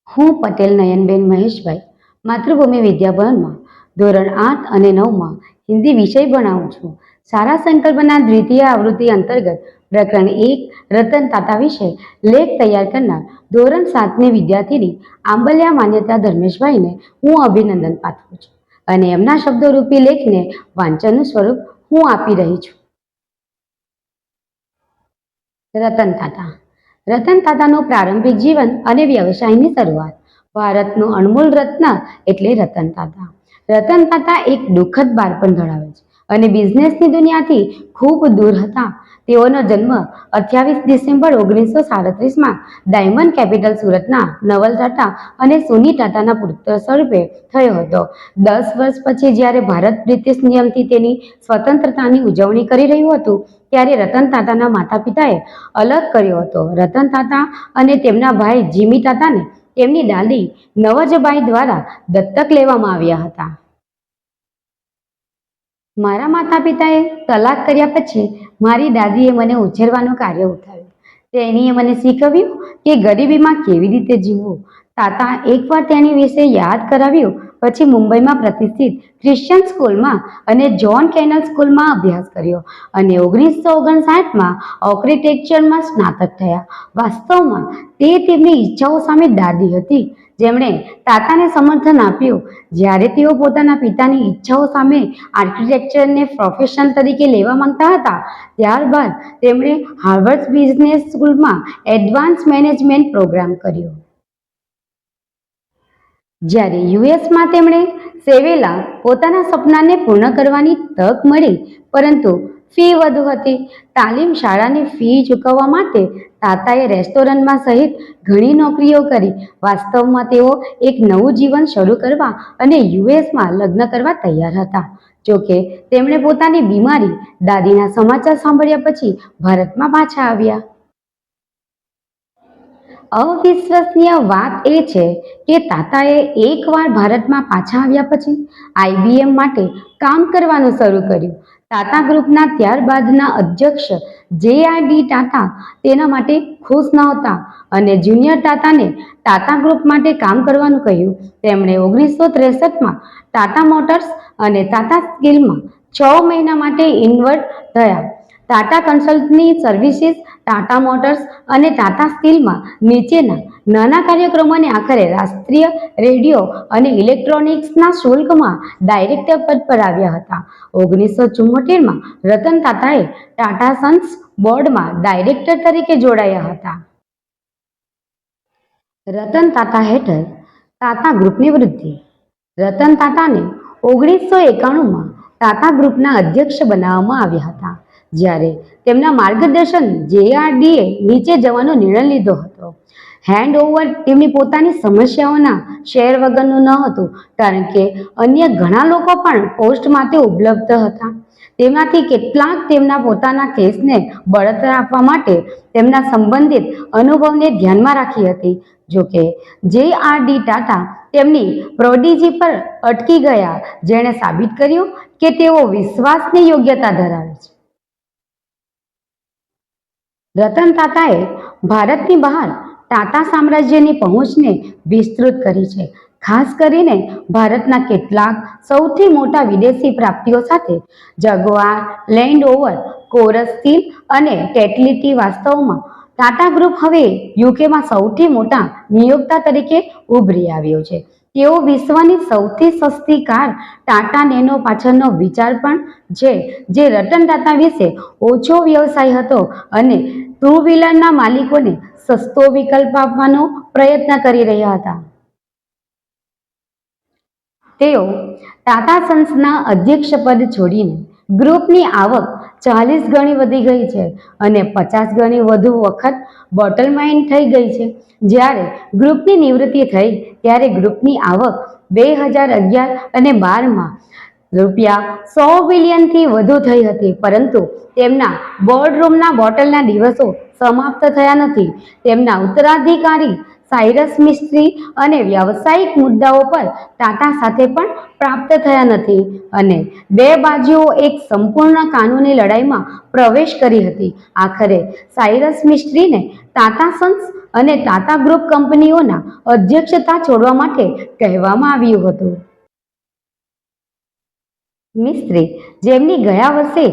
હું પટેલ નયનબેન મહેશભાઈ માતૃભૂમિ વિદ્યાભવનમાં ધોરણ 8 અને 9માં હિન્દી વિષય ભણાવું છું. સારા સંકલ્પના દ્વિતીય આવૃત્તિ અંતર્ગત પ્રકરણ 1 રતન તાતા વિશે લેખ તૈયાર કરનાર ધોરણ 7ની વિદ્યાર્થીની આંબલિયા માન્યતા ધર્મેશભાઈને હું અભિનંદન પાઠવું છું અને એમના શબ્દોરૂપી લેખને વાંચનનું સ્વરૂપ હું આપી રહી છું. રતન તાતા. રતન તાતાનું પ્રારંભિક જીવન અને વ્યવસાયની શરૂઆત. ભારતનું અણમોલ રત્ન એટલે રતન તાતા. રતન તાતા એક દુઃખદ બાળપણ ધરાવે છે અને બિઝનેસની દુનિયાથી ખૂબ દૂર હતા. તેઓનો જન્મ 28 ડિસેમ્બર 1937માં ડાયમંડ કેપિટલ સુરતના નવલ ટાટા અને સોની ટાટાના પુત્ર સ્વરૂપે થયો હતો. 10 વર્ષ પછી જ્યારે ભારત બ્રિટિશ નિયમથી તેની સ્વતંત્રતાની ઉજવણી કરી રહ્યું હતું ત્યારે રતન તાતાના માતા પિતાએ અલગ કર્યો હતો. રતન તાતા અને તેમના ભાઈ જીમી તાતાને તેમની દાદી નવજબાઈ દ્વારા દત્તક લેવામાં આવ્યા હતા. મારા માતા પિતાએ તલાક કર્યા પછી મારી દાદીએ મને ઉછેરવાનું કાર્ય ઉઠાવ્યું. તેણીએ મને શીખવ્યું કે ગરીબીમાં કેવી રીતે જીવવું. તાતા એકવાર તેની વિશે યાદ કરાવ્યું પછી મુંબઈમાં પ્રતિષ્ઠિત ક્રિશ્ચિયન સ્કૂલમાં અને જ્હોન કેનલ સ્કૂલમાં અભ્યાસ કર્યો અને 1959માં આર્કિટેક્ચરમાં સ્નાતક થયા. વાસ્તવમાં તે તેમની ઈચ્છાઓ સામે દાદી હતી જેમણે તાતાને સમર્થન આપ્યું. જ્યારે તેઓ પોતાના પિતાની ઈચ્છાઓ સામે આર્કિટેક્ચરને પ્રોફેશન તરીકે લેવા માંગતા હતા ત્યારબાદ તેમણે હાર્વર્ડ બિઝનેસ સ્કૂલમાં એડવાન્સ મેનેજમેન્ટ પ્રોગ્રામ કર્યો. જ્યારે યુએસમાં તેમણે સેવેલા પોતાના સપનાને પૂર્ણ કરવાની તક મળી પરંતુ ફી વધુ હતી. તાલીમ શાળાની ફી ચૂકવવા માટે તાતાએ રેસ્ટોરન્ટમાં સહિત ઘણી નોકરીઓ કરી. વાસ્તવમાં તેઓ એક નવું જીવન શરૂ કરવા અને યુએસમાં લગ્ન કરવા તૈયાર હતા. જોકે તેમણે પોતાની બીમારી દાદીના સમાચાર સાંભળ્યા પછી ભારતમાં પાછા આવ્યા. અવિશ્વસનીય વાત એ છે કે તાતાએ એકવાર ભારતમાં પાછા આવ્યા પછી IBM માટે કામ કરવાનું શરૂ કર્યું. ટાટા ગ્રુપના ત્યારબાદના અધ્યક્ષ JRD ટાટા તેના માટે ખુશ નહોતા અને જુનિયર ટાટાને ટાટા ગ્રુપ માટે કામ કરવાનું કહ્યું. તેમણે 1963માં ટાટા મોટર્સ અને ટાટા સ્ટીલમાં 6 મહિના માટે ઇન્વર્ટ થયા. ટાટા કન્સલ્ટની સર્વિસીસ, ટાટા મોટર્સ અને ટાટા સ્ટીલમાં નીચેના નાના કાર્યક્રમોને આખરે રાષ્ટ્રીય રેડિયો અને ઇલેક્ટ્રોનિક્સના શુલ્કમાં ડાયરેક્ટર પદ પર આવ્યા હતા. 1974માં રતન તાતાએ ટાટા સન્સ બોર્ડમાં ડાયરેક્ટર તરીકે જોડાયા હતા. રતન તાતા હેઠળ ટાટા ગ્રુપની વૃદ્ધિ. રતન તાતાને 1991માં ટાટા ગ્રુપના અધ્યક્ષ બનાવવામાં આવ્યા હતા જ્યારે તેમના માર્ગદર્શન JRDએ નીચે જવાનો નિર્ણય લીધો હતો. હેન્ડઓવર તેમની પોતાની સમસ્યાઓના શેર વગરનું ન હતું કારણ કે અન્ય ઘણા લોકો પણ પોસ્ટ માટે ઉપલબ્ધ હતા. તેમાંથી કેટલાક તેમના પોતાના કેસને બળતરા આપવા માટે તેમના સંબંધિત અનુભવને ધ્યાનમાં રાખી હતી. જોકે JRD ટાટા તેમની પ્રોડિજી પર અટકી ગયા જેણે સાબિત કર્યું કે તેઓ વિશ્વાસની યોગ્યતા ધરાવે છે. રતન તાતાએ ભારતની બહાર ટાટા સામ્રાજ્યની પહોંચને વિસ્તૃત કરી છે. ખાસ કરીને ભારતના કેટલાક સૌથી મોટા વિદેશી પ્રાપ્તિઓ સાથે જગવાર, લેન્ડ રોવર, કોરસ સ્ટીલ અને ટેટલિટી. વાસ્તવમાં ટાટા ગ્રુપ હવે યુકેમાં સૌથી મોટા નિયોક્તા તરીકે ઉભરી આવ્યો છે. તેઓ વિશ્વની સૌથી સસ્તી કાર ટાટા નેનો પાછળનો વિચાર પણ છે જે રતન તાતા વિશે ઓછો વ્યવસાય હતો અને ટુ વ્હીલરના માલિકોને સસ્તો વિકલ્પ આપવાનો પ્રયત્ન કરી રહ્યા હતા. તેઓ ટાટા સન્સના અધ્યક્ષ પદ છોડીને ગ્રુપની આવક 40 ગણી વધી ગઈ છે અને 50 ગણી વધુ વખત બોટલમાઇન થઈ ગઈ છે. જ્યારે ગ્રુપની નિવૃત્તિ થઈ ત્યારે ગ્રુપની આવક 2011 અને 12માં ₹100 બિલિયનથી વધુ થઈ હતી પરંતુ તેમના બોર્ડરૂમના બોટલના દિવસો સમાપ્ત થયા નથી. તેમના ઉત્તરાધિકારી સાયરસ મિસ્ત્રી અને વ્યાવસાયિક મુદ્દાઓ પર ટાટા સાથે પણ પ્રાપ્ત થયા નથી અને બે બાજુઓ એક સંપૂર્ણ કાનૂની લડાઈમાં પ્રવેશ કરી હતી. આખરે સાયરસ મિસ્ત્રીને ટાટા સન્સ અને ટાટા ગ્રુપ કંપનીઓના અધ્યક્ષતા છોડવા માટે કહેવામાં આવ્યું હતું. મિસ્ત્રી જેમની ગયા વર્ષે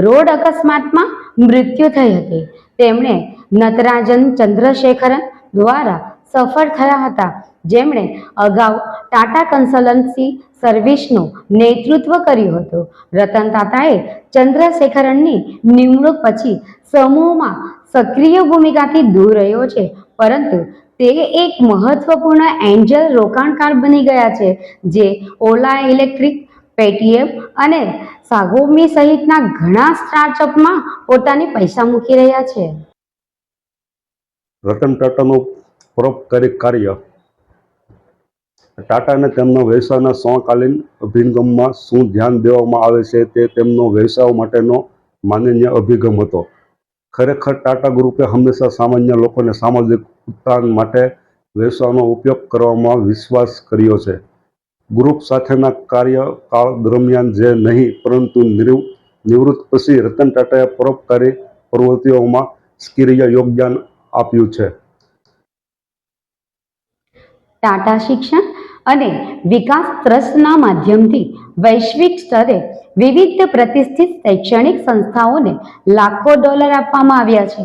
રોડ અકસ્માતમાં મૃત્યુ થઈ હતી, તેમણે નટરાજન ચંદ્રશેખરન દ્વારા સફળ થયા હતા, જેમણે અગાઉ ટાટા કન્સલ્ટન્સી સર્વિસનું નેતૃત્વ કર્યું હતું. રતન ટાટાએ ચંદ્રશેખરનની નિમણૂક પછી સમૂહમાં સક્રિય ભૂમિકાથી દૂર રહ્યો છે, પરંતુ તે એક મહત્વપૂર્ણ એન્જલ રોકાણકાર બની ગયા છે, જે ઓલા ઇલેક્ટ્રિક, પેટીએમ અને સાગોમી સહિતના ઘણા સ્ટાર્ટઅપમાં પોતાની પૈસા મૂકી રહ્યા છે. રતન ટાટાનું પરોપકારી કાર્ય. ટાટાને તેમના વ્યવસાયના સમકાલીન અભિગમમાં શું ધ્યાન દેવામાં આવે છે તે તેમનો વ્યવસાય માટેનો માનનીય અભિગમ હતો. ખરેખર ટાટા ગ્રુપે હંમેશા સામાન્ય લોકોને સામાજિક ઉત્થાન માટે વ્યવસાયનો ઉપયોગ કરવામાં વિશ્વાસ કર્યો છે. ગ્રુપ સાથેના કાર્યકાળ દરમિયાન જે નહીં પરંતુ નિવૃત્ત પછી રતન ટાટાએ પરોપકારી પ્રવૃત્તિઓમાં સક્રિય યોગદાન આપ્યું છે. ટાટા શિક્ષણ અને વિકાસ ટ્રસ્ટના માધ્યમથી વૈશ્વિક સ્તરે વિવિધ પ્રતિષ્ઠિત શૈક્ષણિક સંસ્થાઓને લાખો ડોલર આપવામાં આવ્યા છે.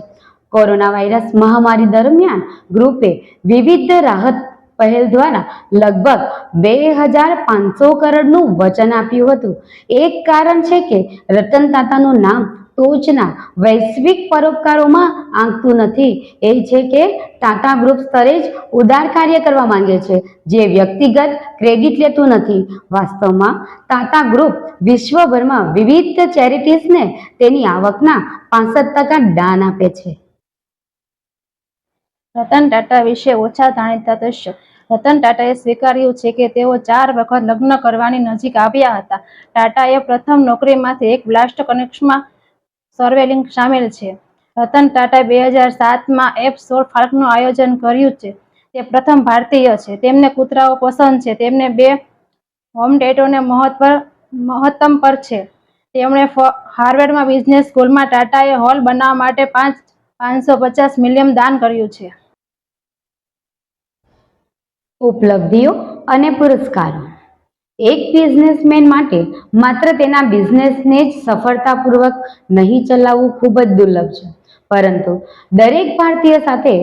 કોરોના વાયરસ મહામારી દરમિયાન ગ્રુપે વિવિધ રાહત પહેલ દ્વારા લગભગ 2,500 કરોડનું વચન આપ્યું હતું. એક કારણ છે કે રતન ટાટાનું નામ ટોચના વૈશ્વિક પરોપકારોમાં આંકતું નથી, એ છે કે ટાટા ગ્રુપ સ્તરે જ ઉદાર કાર્ય કરવા માંગે છે, જે વ્યક્તિગત ક્રેડિટ લેતું નથી. વાસ્તવમાં ટાટા ગ્રુપ વિશ્વભરમાં વિવિધ ચેરિટીઝને તેની આવકના 65% દાન આપે છે. રતન ટાટા વિશે ઓછા જાણીતા દ્રશ્યો. રતન ટાટાએ સ્વીકાર્યું છે કે તેઓ 4 વખત લગ્ન કરવાની નજીક આવ્યા હતા. ટાટાએ પ્રથમ નોકરીમાંથી એક બ્લાસ્ટ કનેક્શનમાં સર્વેલિંગ સામેલ છે. રતન ટાટાએ 2007માં F-16 ફ્લાઇટનું આયોજન કર્યું છે. તે પ્રથમ ભારતીય છે. તેમને કૂતરાઓ પસંદ છે. તેમને 2 હોમડેટોને મહત્તમ પર છે. તેમણે હાર્વર્ડમાં બિઝનેસ સ્કૂલમાં ટાટાએ હોલ બનાવવા માટે $550 મિલિયન દાન કર્યું છે. ઉપલબ્ધિઓ અને પુરસ્કારો. એક બિઝનેસમેન માટે માત્ર તેના બિઝનેસને જ સફળતાપૂર્વક નહીં ચલાવવું ખૂબ જ દુર્લભ છે, પરંતુ દરેક ભારતીય સાથે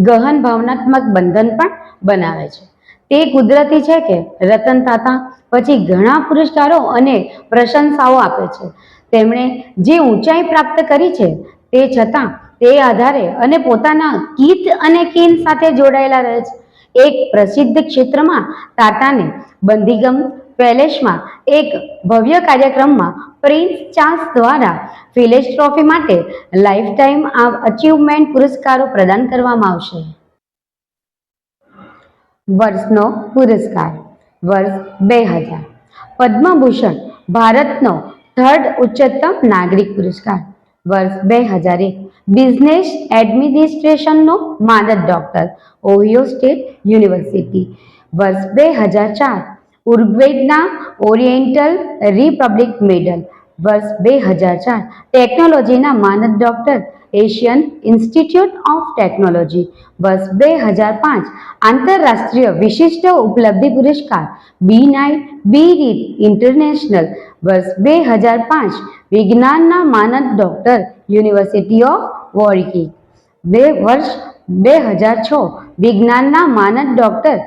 ગહન ભાવનાત્મક બંધન પણ બનાવે છે. તે કુદરતી છે કે રતન ટાટા પછી ઘણા પુરસ્કારો અને પ્રશંસાઓ આપે છે. તેમણે જે ઊંચાઈ પ્રાપ્ત કરી છે તે છતાં તે આધારે અને પોતાના કીટ અને કિન સાથે જોડાયેલા રહે છે. એક પ્રસિદ્ધ ક્ષેત્રમાં ટાટાને બંદીગમ પેલેસમાં એક ભવ્ય કાર્યક્રમમાં પ્રિન્સ ચાર્લ્સ દ્વારા ફિલિસ ટ્રોફી માટે લાઇફટાઇમ અચીવમેન્ટ પુરસ્કારો પ્રદાન કરવામાં આવશે. વર્ષનો પુરસ્કાર. વર્ષ 2000 પદ્મભૂષણ, ભારતનો 3rd ઉચ્ચતમ નાગરિક પુરસ્કાર. વર્ષ 2001 બિઝનેસ એડમિનિસ્ટ્રેશનનો માનદ ડોક્ટર, ઓહિયો સ્ટેટ યુનિવર્સિટી. વર્ષ 2004 ઉરુગ્વેના ઓરિએન્ટલ રિપબ્લિક મેડલ. વર્ષ 2004 ટેકનોલોજીના માનદ doctor, Asian Institute of Technology. વર્ષ 2005 આંતરરાષ્ટ્રીય વિશિષ્ટ ઉપલબ્ધિ પુરસ્કાર, બી ઇન્ટરનેશનલ. વર્ષ 2005 વિજ્ઞાનના માનદ ડોક્ટર, યુનિવર્સિટી ઓફ વોર્કી. વર્ષ 2006 વિજ્ઞાનના માનદ ડોક્ટર,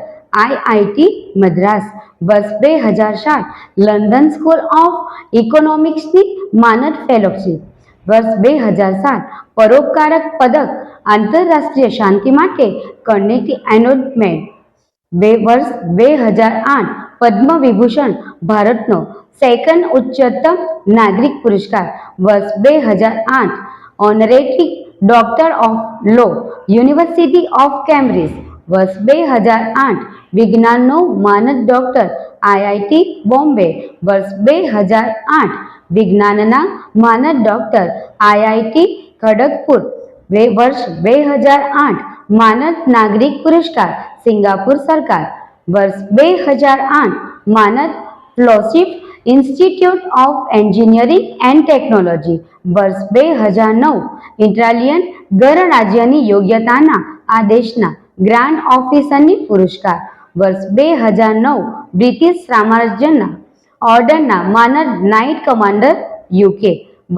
IIT મદ્રાસ. વર્ષ 2007 લંડન સ્કૂલ ઓફ ઇકોનોમિક્સની માનદ ફેલોશિપ. વર્ષ 2007 પરોપકારક પદક, આંતરરાષ્ટ્રીય શાંતિ માટે કર્નેટી એનોન્મેન્ટ. વર્ષ 2008 પદ્મ વિભૂષણ, ભારતનો 2nd ઉચ્ચતમ નાગરિક પુરસ્કાર. વર્ષ 2008 honorary doctor of law, University of Cambridge. વર્ષ 2008 વિજ્ઞાનનો માનદ ડોક્ટર, IIT બોમ્બે. વર્ષ 2008 વિજ્ઞાનના માનદ ડોક્ટર, IIT ખડગપુર. વર્ષ 2008 માનદ નાગરિક પુરસ્કાર, સિંગાપુર સરકાર. વર્ષ 2008 માનદ fellowship, Institute of Engineering and Technology. વર્ષ 2009 ઇટાલિયન ગણરાજ્યની યોગ્યતાના આ દેશના ગ્રાન્ડ ઓફિસરની પુરસ્કાર, વર્ષ 2009 બ્રિટિશ સામ્રાજ્યના ઓર્ડરના માનદ નાઇટ કમાન્ડર UK,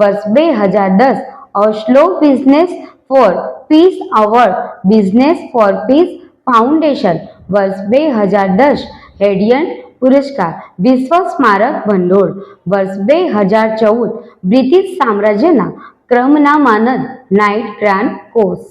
વર્ષ 2010 Oslo business for peace award, business for peace foundation, વર્ષ 2010 રેડિયન્ટ પુરસ્કાર, વિશ્વ સ્મારક ભંડોળ, વર્ષ 2014 બ્રિટિશ સામ્રાજ્યના ક્રમના માનદ knight grand cross.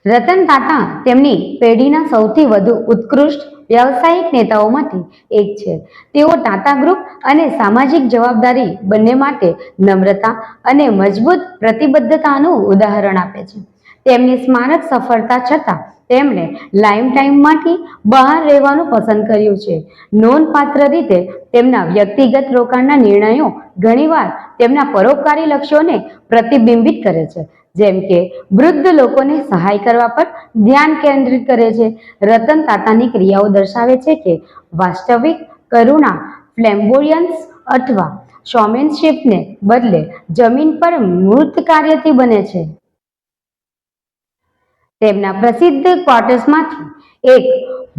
Ratan Tata તેમની પેઢીના સૌથી વધુ ઉત્કૃષ્ટ વ્યવસાયિક નેતાઓમાંથી એક છે. તેઓ ટાટા ગ્રુપ અને સામાજિક જવાબદારી બંને માટે નમ્રતા અને મજબૂત પ્રતિબદ્ધતાનું ઉદાહરણ આપે છે. તેમની સ્મારક સફળતા છતાં તેમણે લાઇમલાઇટમાંથી બહાર રહેવાનું પસંદ કર્યું છે. નોંધપાત્ર રીતે તેમના વ્યક્તિગત રોકાણના નિર્ણયો ઘણીવાર તેમના પરોપકારી લક્ષ્યોને પ્રતિબિંબિત કરે છે, જેમ કે વૃદ્ધ લોકોને સહાય કરવા પર ધ્યાન કેન્દ્રિત કરે છે. રતન ટાટાની ક્રિયાઓ દર્શાવે છે કે વાસ્તવિક કરુણા ફ્લેમ્બોયન્સ અથવા શોમેનશિપને બદલે જમીન પર મૂર્ત કાર્યથી બને છે. તેમના પ્રસિદ્ધ ક્વોટ્સમાંથી એક,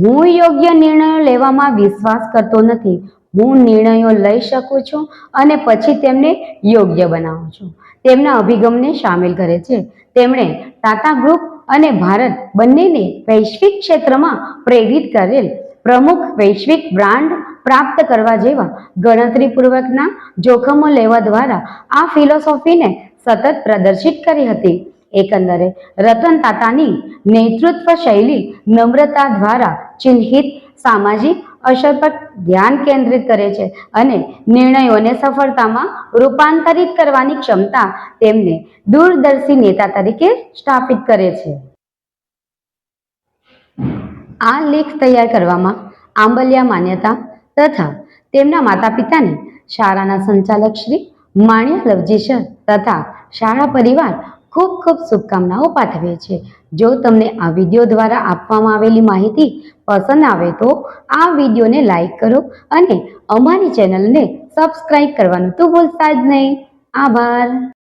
હું યોગ્ય નિર્ણયો લેવામાં વિશ્વાસ કરતો નથી, હું નિર્ણયો લઈ શકું છું અને પછી તેમને યોગ્ય બનાવું છું, તેમના અભિગમને સામેલ કરે છે. તેમણે ટાટા ગ્રુપ અને ભારત બંનેને વૈશ્વિક ક્ષેત્રમાં પ્રેરિત કરેલ પ્રમુખ વૈશ્વિક બ્રાન્ડ પ્રાપ્ત કરવા જેવા ગણતરીપૂર્વકના જોખમો લેવા દ્વારા આ ફિલોસોફીને સતત પ્રદર્શિત કરી હતી. એકંદરે રતન ટાટાની નેતૃત્વ શૈલી નમ્રતા દ્વારા ચિહ્નિત સામાજિક અસર પર ધ્યાન કેન્દ્રિત કરે છે અને નિર્ણયોને સફળતામાં રૂપાંતરિત કરવાની ક્ષમતા તેમને દૂરદર્શી નેતા તરીકે સ્થાપિત કરે છે. આ લેખ તૈયાર કરવામાં આંબલિયા માન્યતા તથા તેમના માતા પિતાને શાળાના સંચાલક શ્રી માણ્યા લવજી સર તથા શાળા પરિવાર ખૂબ ખૂબ શુભકામનાઓ પાઠવે છે. જો તમને આ વિડીયો દ્વારા આપવામાં આવેલી માહિતી પસંદ આવે તો આ વિડીયોને લાઈક કરો અને અમારી ચેનલને સબસ્ક્રાઇબ કરવાનું તો ભૂલતા જ નહીં. આભાર.